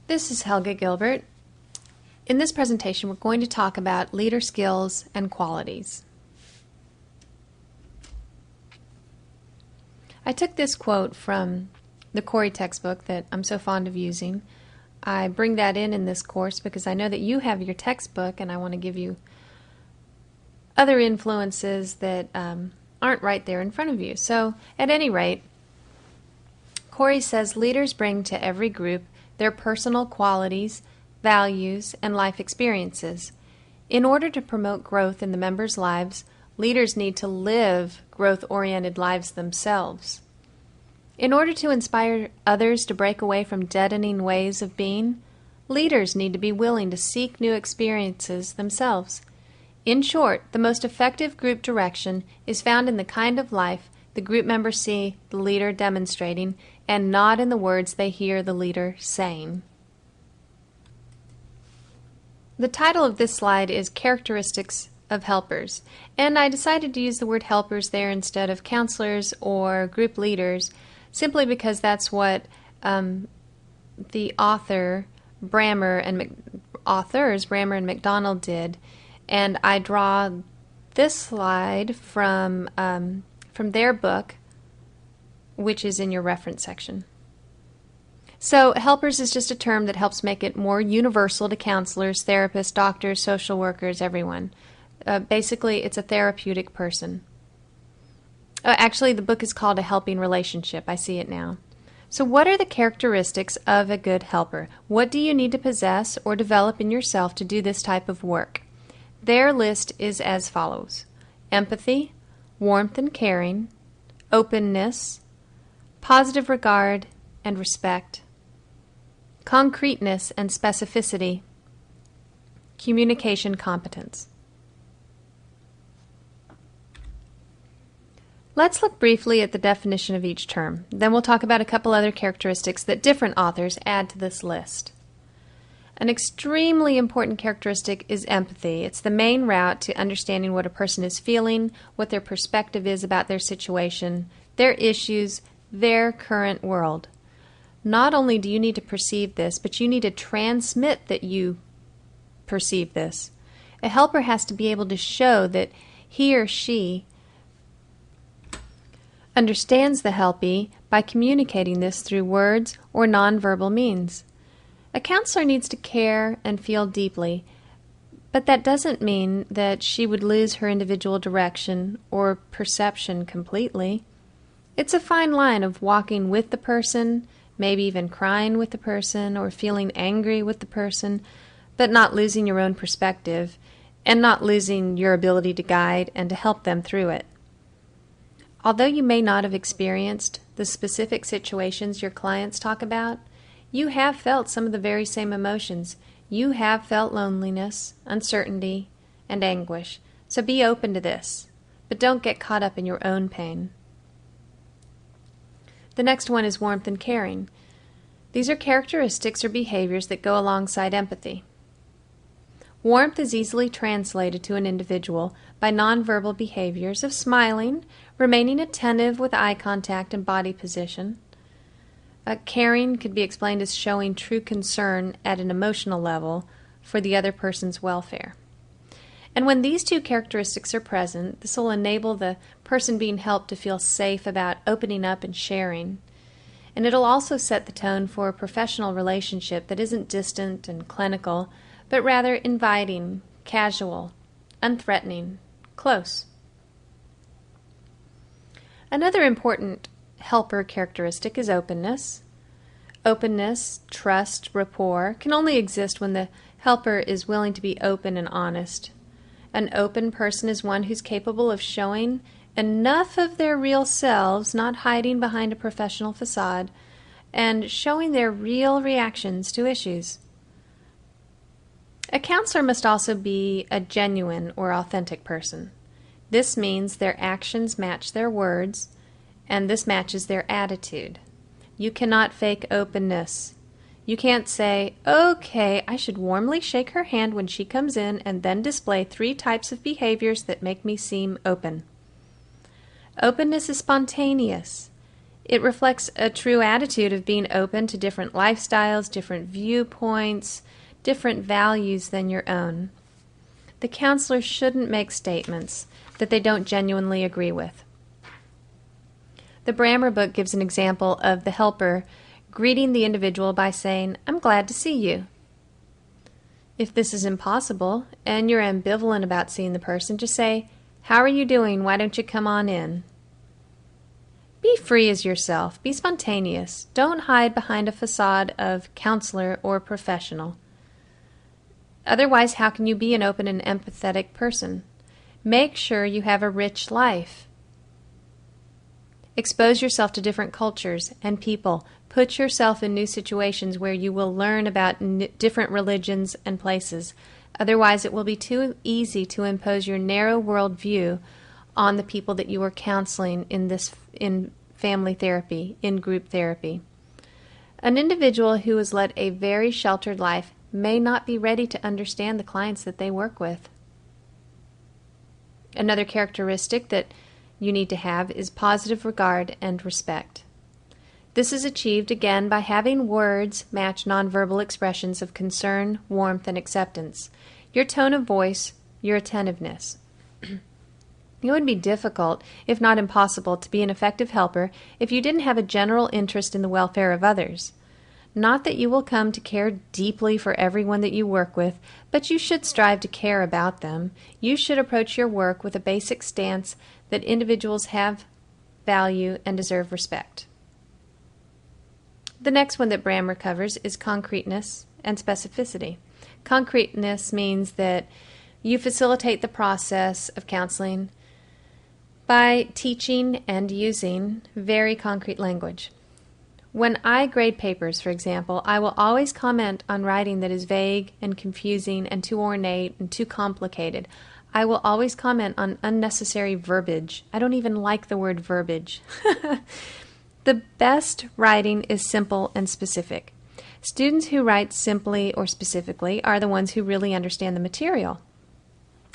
This is Helga Gilbert. In this presentation, we're going to talk about leader skills and qualities. I took this quote from the Corey textbook that I'm so fond of using. I bring that in this course because I know that you have your textbook and I want to give you other influences that aren't right there in front of you. So, at any rate, Corey says leaders bring to every group their personal qualities, values, and life experiences. In order to promote growth in the members' lives, leaders need to live growth-oriented lives themselves. In order to inspire others to break away from deadening ways of being, leaders need to be willing to seek new experiences themselves. In short, the most effective group direction is found in the kind of life the group members see the leader demonstrating and not in the words they hear the leader saying. The title of this slide is Characteristics of Helpers, and I decided to use the word helpers there instead of counselors or group leaders simply because that's what the authors Brammer and McDonald did, and I draw this slide from their book, which is in your reference section. So, helpers is just a term that helps make it more universal to counselors, therapists, doctors, social workers, everyone. Basically, it's a therapeutic person. Actually, the book is called A Helping Relationship. I see it now. So, what are the characteristics of a good helper? What do you need to possess or develop in yourself to do this type of work? Their list is as follows: empathy, warmth and caring, openness, positive regard and respect, concreteness and specificity, communication competence. Let's look briefly at the definition of each term. Then we'll talk about a couple other characteristics that different authors add to this list. An extremely important characteristic is empathy. It's the main route to understanding what a person is feeling, what their perspective is about their situation, their issues, their current world. Not only do you need to perceive this, but you need to transmit that you perceive this. A helper has to be able to show that he or she understands the helpee by communicating this through words or nonverbal means. A counselor needs to care and feel deeply, but that doesn't mean that she would lose her individual direction or perception completely. It's a fine line of walking with the person, maybe even crying with the person or feeling angry with the person, but not losing your own perspective and not losing your ability to guide and to help them through it. Although you may not have experienced the specific situations your clients talk about, you have felt some of the very same emotions. You have felt loneliness, uncertainty, and anguish. So be open to this, but don't get caught up in your own pain. The next one is warmth and caring. These are characteristics or behaviors that go alongside empathy. Warmth is easily translated to an individual by nonverbal behaviors of smiling, remaining attentive with eye contact and body position. Caring could be explained as showing true concern at an emotional level for the other person's welfare. And when these two characteristics are present, this will enable the person being helped to feel safe about opening up and sharing. And it'll also set the tone for a professional relationship that isn't distant and clinical, but rather inviting, casual, unthreatening, close. Another important helper characteristic is openness. Openness, trust, rapport can only exist when the helper is willing to be open and honest. An open person is one who's capable of showing enough of their real selves, not hiding behind a professional facade, and showing their real reactions to issues. A counselor must also be a genuine or authentic person. This means their actions match their words, and this matches their attitude. You cannot fake openness. You can't say, okay, I should warmly shake her hand when she comes in and then display 3 types of behaviors that make me seem open. Openness is spontaneous. It reflects a true attitude of being open to different lifestyles, different viewpoints, different values than your own. The counselor shouldn't make statements that they don't genuinely agree with. The Brammer book gives an example of the helper greeting the individual by saying, "I'm glad to see you." If this is impossible and you're ambivalent about seeing the person, just say, "How are you doing? Why don't you come on in?" Be free as yourself. Be spontaneous. Don't hide behind a facade of counselor or professional. Otherwise, how can you be an open and empathetic person? Make sure you have a rich life. Expose yourself to different cultures and people. Put yourself in new situations where you will learn about different religions and places. Otherwise, it will be too easy to impose your narrow worldview on the people that you are counseling in family therapy, in group therapy. An individual who has led a very sheltered life may not be ready to understand the clients that they work with. Another characteristic that you need to have is positive regard and respect. This is achieved again by having words match nonverbal expressions of concern, warmth, and acceptance. Your tone of voice, your attentiveness. It would be difficult, if not impossible, to be an effective helper if you didn't have a general interest in the welfare of others. Not that you will come to care deeply for everyone that you work with, but you should strive to care about them. You should approach your work with a basic stance that individuals have value and deserve respect. The next one that Brammer covers is concreteness and specificity. Concreteness means that you facilitate the process of counseling by teaching and using very concrete language. When I grade papers, for example, I will always comment on writing that is vague and confusing and too ornate and too complicated. I will always comment on unnecessary verbiage. I don't even like the word verbiage. The best writing is simple and specific. Students who write simply or specifically are the ones who really understand the material.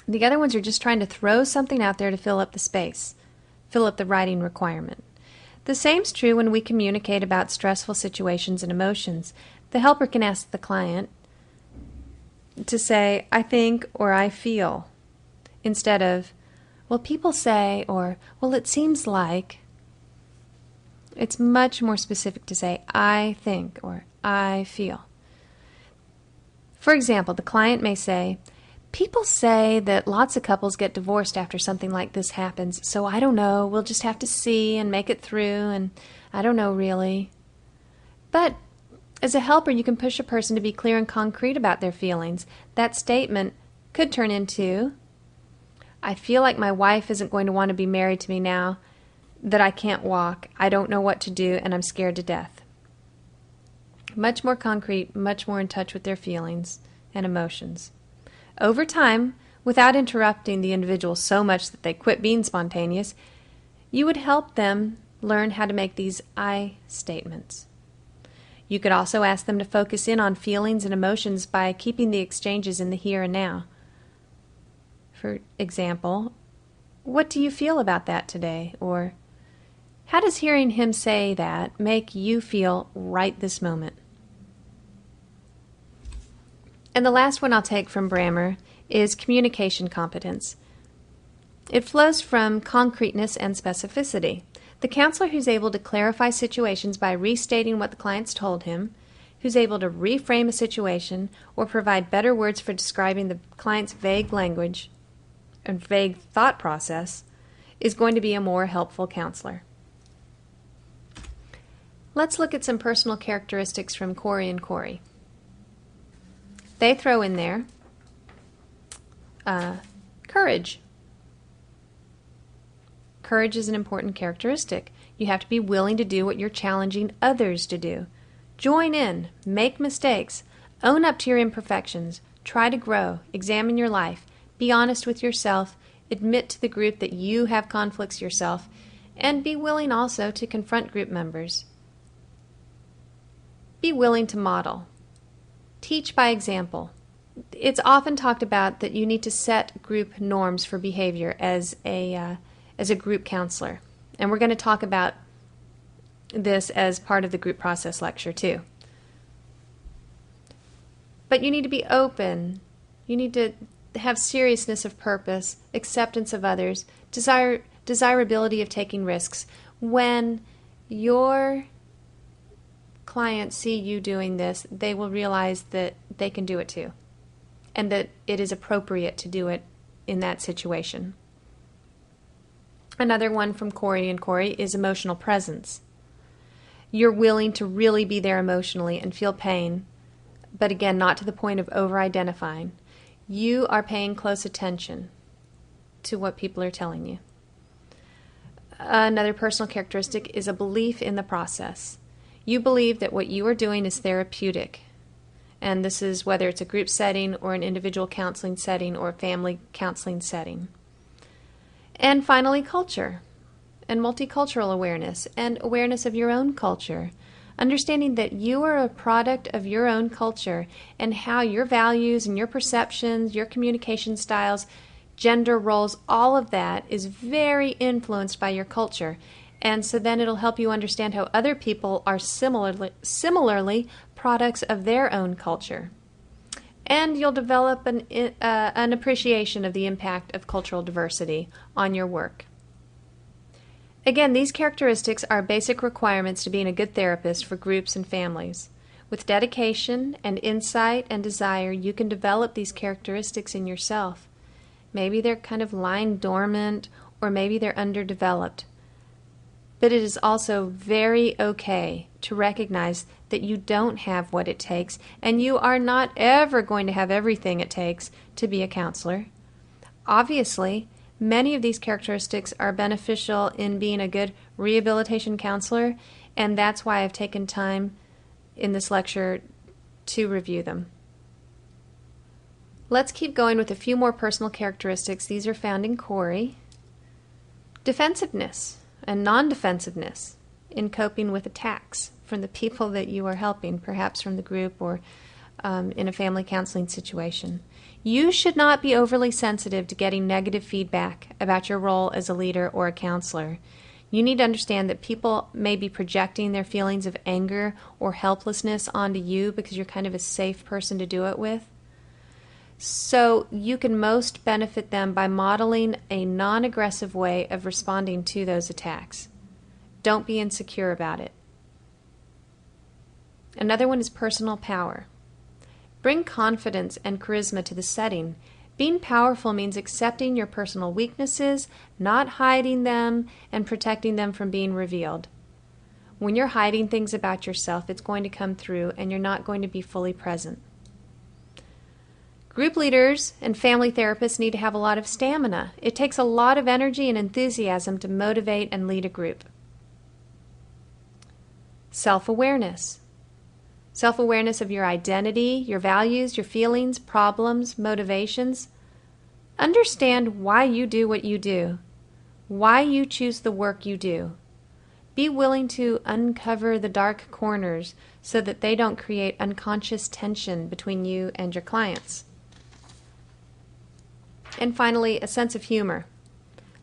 The other ones are just trying to throw something out there to fill up the space, fill up the writing requirement. The same's true when we communicate about stressful situations and emotions. The helper can ask the client to say, "I think," or "I feel," instead of, "Well, people say," or "Well, it seems like." It's much more specific to say, "I think," or "I feel." For example, the client may say, "People say that lots of couples get divorced after something like this happens, so I don't know, we'll just have to see and make it through, and I don't know really." But as a helper, you can push a person to be clear and concrete about their feelings. That statement could turn into, "I feel like my wife isn't going to want to be married to me now that I can't walk. I don't know what to do, and I'm scared to death." Much more concrete, much more in touch with their feelings and emotions. Over time, without interrupting the individual so much that they quit being spontaneous, you would help them learn how to make these I statements. You could also ask them to focus in on feelings and emotions by keeping the exchanges in the here and now. For example, "What do you feel about that today?" Or, "How does hearing him say that make you feel right this moment?" And the last one I'll take from Brammer is communication competence. It flows from concreteness and specificity. The counselor who's able to clarify situations by restating what the client's told him, who's able to reframe a situation or provide better words for describing the client's vague language and vague thought process, is going to be a more helpful counselor. Let's look at some personal characteristics from Corey and Corey. They throw in there courage. Courage is an important characteristic. You have to be willing to do what you're challenging others to do. Join in, make mistakes, own up to your imperfections, try to grow, examine your life, be honest with yourself, admit to the group that you have conflicts yourself, and be willing also to confront group members. Be willing to model. Teach by example. It's often talked about that you need to set group norms for behavior as a group counselor. And we're going to talk about this as part of the group process lecture too. But you need to be open. You need to have seriousness of purpose, acceptance of others, desirability of taking risks. When your clients see you doing this, they will realize that they can do it too, and that it is appropriate to do it in that situation. Another one from Corey and Corey is emotional presence. You're willing to really be there emotionally and feel pain, but again, not to the point of over-identifying. You are paying close attention to what people are telling you. Another personal characteristic is a belief in the process. You believe that what you are doing is therapeutic. And this is whether it's a group setting or an individual counseling setting or a family counseling setting. And finally, culture and multicultural awareness and awareness of your own culture. Understanding that you are a product of your own culture and how your values and your perceptions, your communication styles, gender roles, all of that is very influenced by your culture. And so then it'll help you understand how other people are similarly products of their own culture. And you'll develop an appreciation of the impact of cultural diversity on your work. Again, these characteristics are basic requirements to being a good therapist for groups and families. With dedication and insight and desire, you can develop these characteristics in yourself. Maybe they're kind of lying dormant, or maybe they're underdeveloped. But it is also very okay to recognize that you don't have what it takes, and you are not ever going to have everything it takes to be a counselor. Obviously, many of these characteristics are beneficial in being a good rehabilitation counselor, and that's why I've taken time in this lecture to review them. Let's keep going with a few more personal characteristics. These are found in Corey. Defensiveness and non-defensiveness in coping with attacks from the people that you are helping, perhaps from the group or in a family counseling situation. You should not be overly sensitive to getting negative feedback about your role as a leader or a counselor. You need to understand that people may be projecting their feelings of anger or helplessness onto you because you're kind of a safe person to do it with. So you can most benefit them by modeling a non-aggressive way of responding to those attacks. Don't be insecure about it. Another one is personal power. Bring confidence and charisma to the setting. Being powerful means accepting your personal weaknesses, not hiding them, and protecting them from being revealed. When you're hiding things about yourself, it's going to come through and you're not going to be fully present. Group leaders and family therapists need to have a lot of stamina. It takes a lot of energy and enthusiasm to motivate and lead a group. Self-awareness. Self-awareness of your identity, your values, your feelings, problems, motivations. Understand why you do what you do, why you choose the work you do. Be willing to uncover the dark corners so that they don't create unconscious tension between you and your clients. And finally, a sense of humor.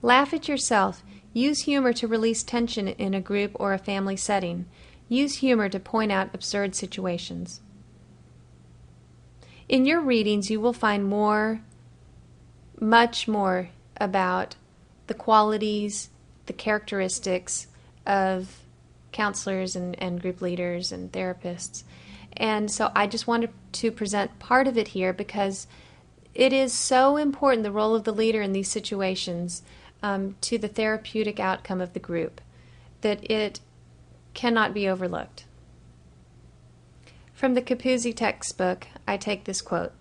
Laugh at yourself. Use humor to release tension in a group or a family setting. Use humor to point out absurd situations. In your readings, you will find much more about the qualities, the characteristics of counselors and group leaders and therapists. And so I just wanted to present part of it here because it is so important, the role of the leader in these situations, to the therapeutic outcome of the group, that it cannot be overlooked. From the Capuzzi textbook, I take this quote: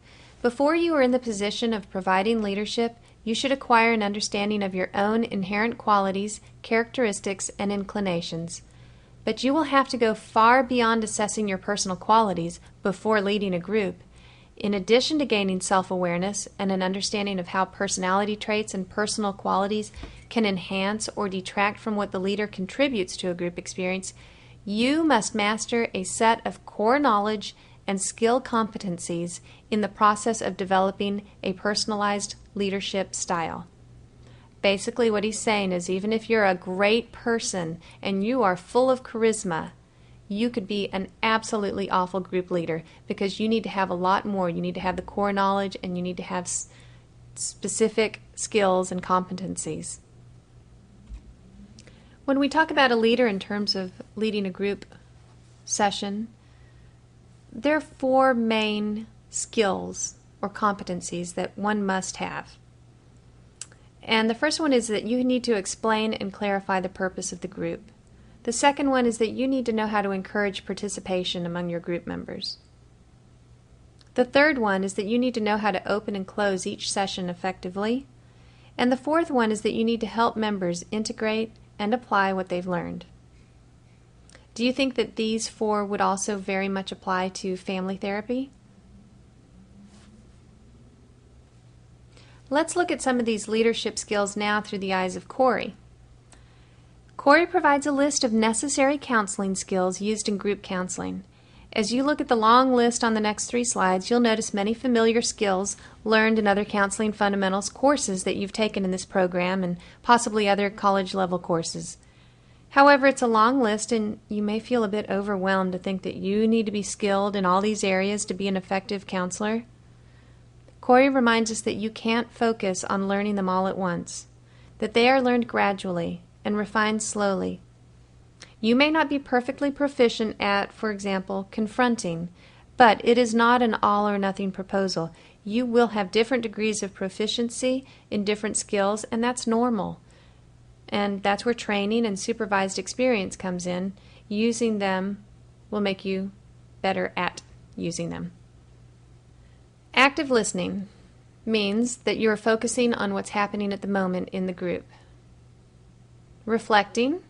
"Before you are in the position of providing leadership, you should acquire an understanding of your own inherent qualities, characteristics, and inclinations. But you will have to go far beyond assessing your personal qualities before leading a group. In addition to gaining self-awareness and an understanding of how personality traits and personal qualities can enhance or detract from what the leader contributes to a group experience, you must master a set of core knowledge and skill competencies in the process of developing a personalized leadership style." Basically what he's saying is even if you're a great person and you are full of charisma, you could be an absolutely awful group leader because you need to have a lot more. You need to have the core knowledge and you need to have specific skills and competencies. When we talk about a leader in terms of leading a group session, there are 4 main skills or competencies that one must have. And the first one is that you need to explain and clarify the purpose of the group. The second one is that you need to know how to encourage participation among your group members. The third one is that you need to know how to open and close each session effectively. And the fourth one is that you need to help members integrate and apply what they've learned. Do you think that these 4 would also very much apply to family therapy? Let's look at some of these leadership skills now through the eyes of Corey. Corey provides a list of necessary counseling skills used in group counseling. As you look at the long list on the next 3 slides, you'll notice many familiar skills learned in other counseling fundamentals courses that you've taken in this program and possibly other college-level courses. However, it's a long list and you may feel a bit overwhelmed to think that you need to be skilled in all these areas to be an effective counselor. Corey reminds us that you can't focus on learning them all at once, that they are learned gradually and refined slowly. You may not be perfectly proficient at, for example, confronting, but it is not an all or nothing proposal. You will have different degrees of proficiency in different skills, and that's normal. And that's where training and supervised experience comes in. Using them will make you better at using them. Active listening means that you are focusing on what's happening at the moment in the group. Reflecting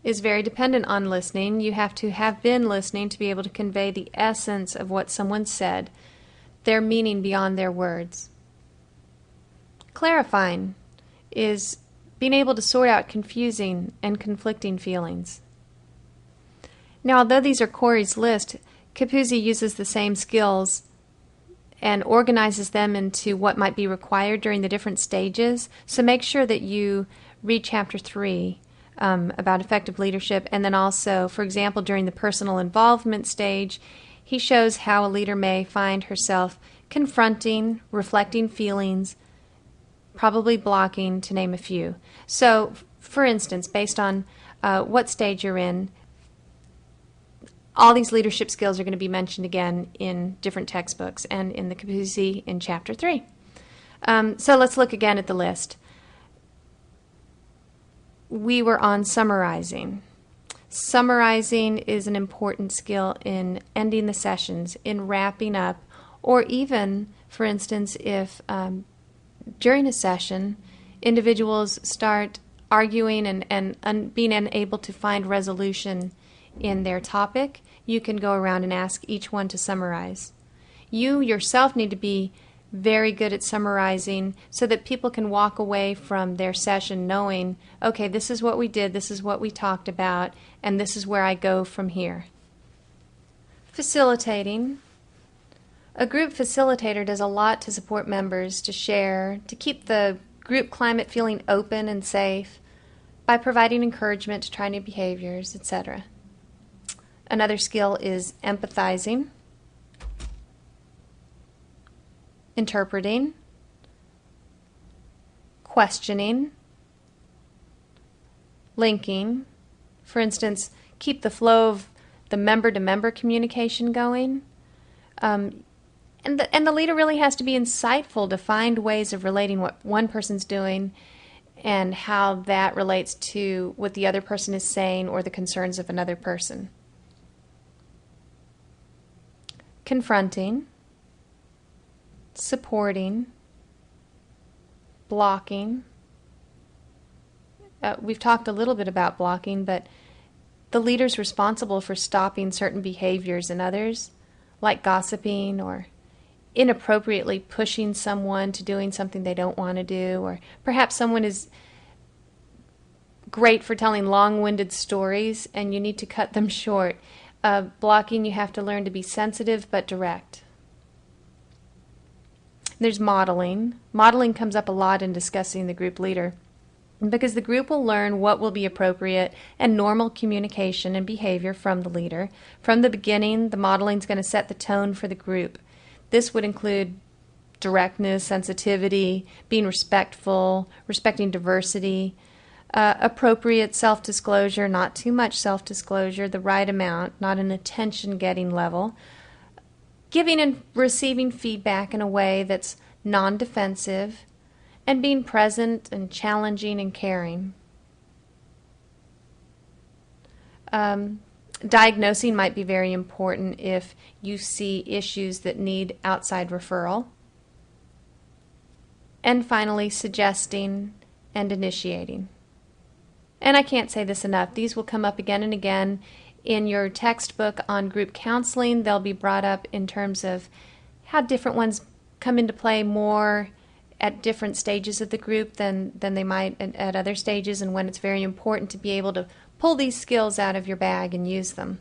is very dependent on listening. You have to have been listening to be able to convey the essence of what someone said, their meaning beyond their words. Clarifying is being able to sort out confusing and conflicting feelings. Now, although these are Corey's list, Capuzzi uses the same skills and organizes them into what might be required during the different stages. So make sure that you read Chapter 3 about effective leadership, and then also, for example, during the personal involvement stage, he shows how a leader may find herself confronting, reflecting feelings, probably blocking, to name a few. So, for instance, based on what stage you're in, all these leadership skills are going to be mentioned again in different textbooks and in the Capuzzi in Chapter 3. So let's look again at the list. We were on summarizing. Summarizing is an important skill in ending the sessions, in wrapping up, or even, for instance, if during a session individuals start arguing and being unable to find resolution in their topic, you can go around and ask each one to summarize. You yourself need to be very good at summarizing so that people can walk away from their session knowing, okay, this is what we did, this is what we talked about, and this is where I go from here. Facilitating. A group facilitator does a lot to support members, to share, to keep the group climate feeling open and safe by providing encouragement to try new behaviors, etc. Another skill is empathizing, interpreting, questioning, linking. For instance, keep the flow of the member-to-member communication going. And the leader really has to be insightful to find ways of relating what one person's doing and how that relates to what the other person is saying or the concerns of another person. Confronting, supporting, blocking. We've talked a little bit about blocking, but the leader's responsible for stopping certain behaviors in others, like gossiping or inappropriately pushing someone to doing something they don't want to do, or perhaps someone is great for telling long-winded stories and you need to cut them short. Blocking, you have to learn to be sensitive but direct. There's modeling. Modeling comes up a lot in discussing the group leader, because the group will learn what will be appropriate and normal communication and behavior from the leader. From the beginning, the modeling is going to set the tone for the group. This would include directness, sensitivity, being respectful, respecting diversity, appropriate self-disclosure, not too much self-disclosure, the right amount, not an attention-getting level, giving and receiving feedback in a way that's non-defensive, and being present and challenging and caring. Diagnosing might be very important if you see issues that need outside referral. And finally, suggesting and initiating. And I can't say this enough. These will come up again and again in your textbook on group counseling. They'll be brought up in terms of how different ones come into play more at different stages of the group than they might at other stages, and when it's very important to be able to pull these skills out of your bag and use them.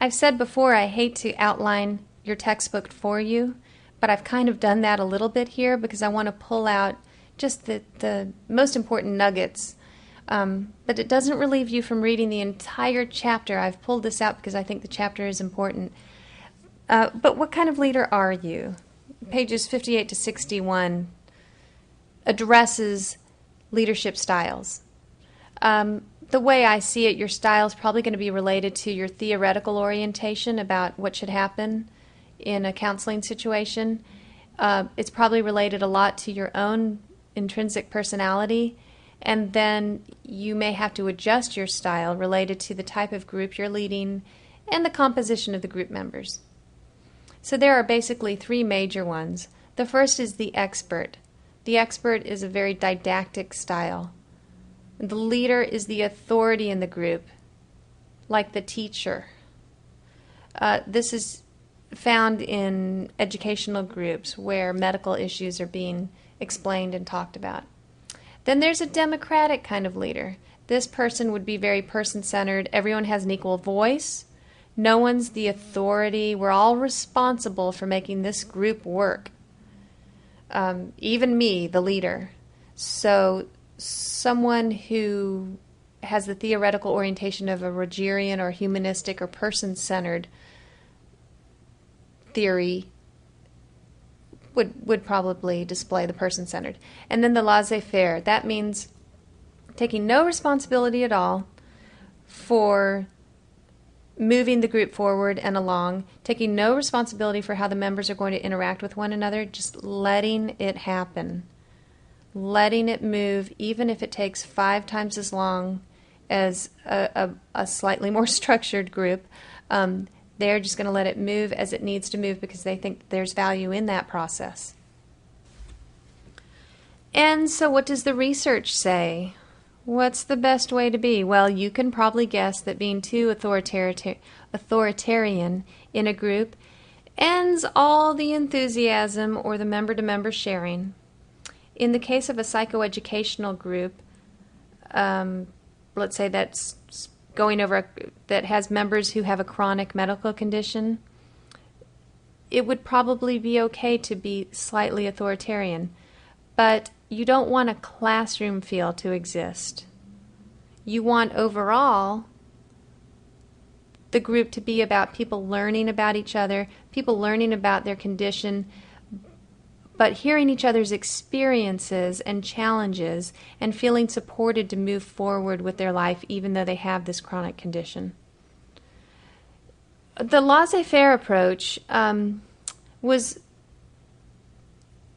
I've said before I hate to outline your textbook for you, but I've kind of done that a little bit here because I want to pull out just the most important nuggets. But it doesn't relieve you from reading the entire chapter. I've pulled this out because I think the chapter is important. But what kind of leader are you? Pages 58 to 61 addresses leadership styles. The way I see it, your style is probably going to be related to your theoretical orientation about what should happen in a counseling situation. It's probably related a lot to your own intrinsic personality, and then you may have to adjust your style related to the type of group you're leading and the composition of the group members. So there are basically three major ones. The first is the expert. The expert is a very didactic style. The leader is the authority in the group, like the teacher. This is found in educational groups where medical issues are being explained and talked about. Then there's a democratic kind of leader. This person would be very person-centered. Everyone has an equal voice. No one's the authority. We're all responsible for making this group work. Even me, the leader. So someone who has the theoretical orientation of a Rogerian or humanistic or person-centered theory would probably display the person-centered. And then the laissez-faire. That means taking no responsibility at all for moving the group forward and along, taking no responsibility for how the members are going to interact with one another, just letting it happen. Letting it move, even if it takes 5 times as long as a slightly more structured group. They're just going to let it move as it needs to move because they think there's value in that process. And so what does the research say? What's the best way to be? Well, you can probably guess that being too authoritarian in a group ends all the enthusiasm or the member-to-member sharing. In the case of a psychoeducational group, let's say that's going over that has members who have a chronic medical condition, it would probably be okay to be slightly authoritarian, but you don't want a classroom feel to exist. You want overall the group to be about people learning about each other, people learning about their condition, but hearing each other's experiences and challenges and feeling supported to move forward with their life even though they have this chronic condition. The laissez-faire approach was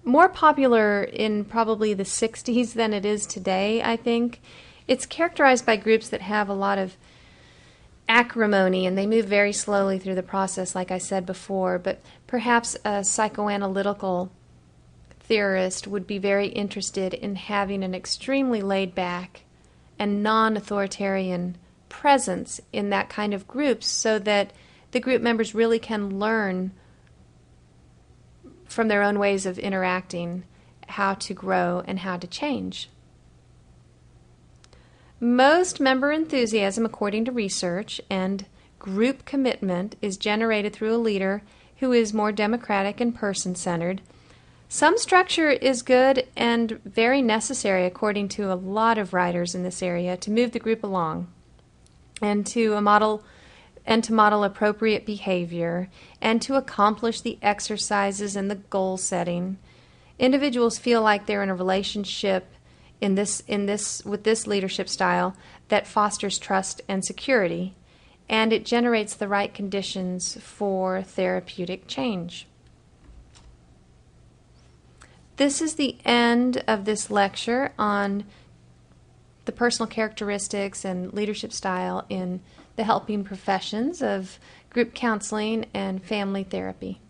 more popular in probably the 60s than it is today, I think. It's characterized by groups that have a lot of acrimony and they move very slowly through the process, like I said before, but perhaps a psychoanalytical theorist would be very interested in having an extremely laid-back and non-authoritarian presence in that kind of group so that the group members really can learn from their own ways of interacting how to grow and how to change. Most member enthusiasm, according to research, and group commitment is generated through a leader who is more democratic and person-centered. Some structure is good and very necessary, according to a lot of writers in this area, to move the group along and to model appropriate behavior and to accomplish the exercises and the goal setting. Individuals feel like they're in a relationship with this leadership style that fosters trust and security, and it generates the right conditions for therapeutic change. This is the end of this lecture on the personal characteristics and leadership style in the helping professions of group counseling and family therapy.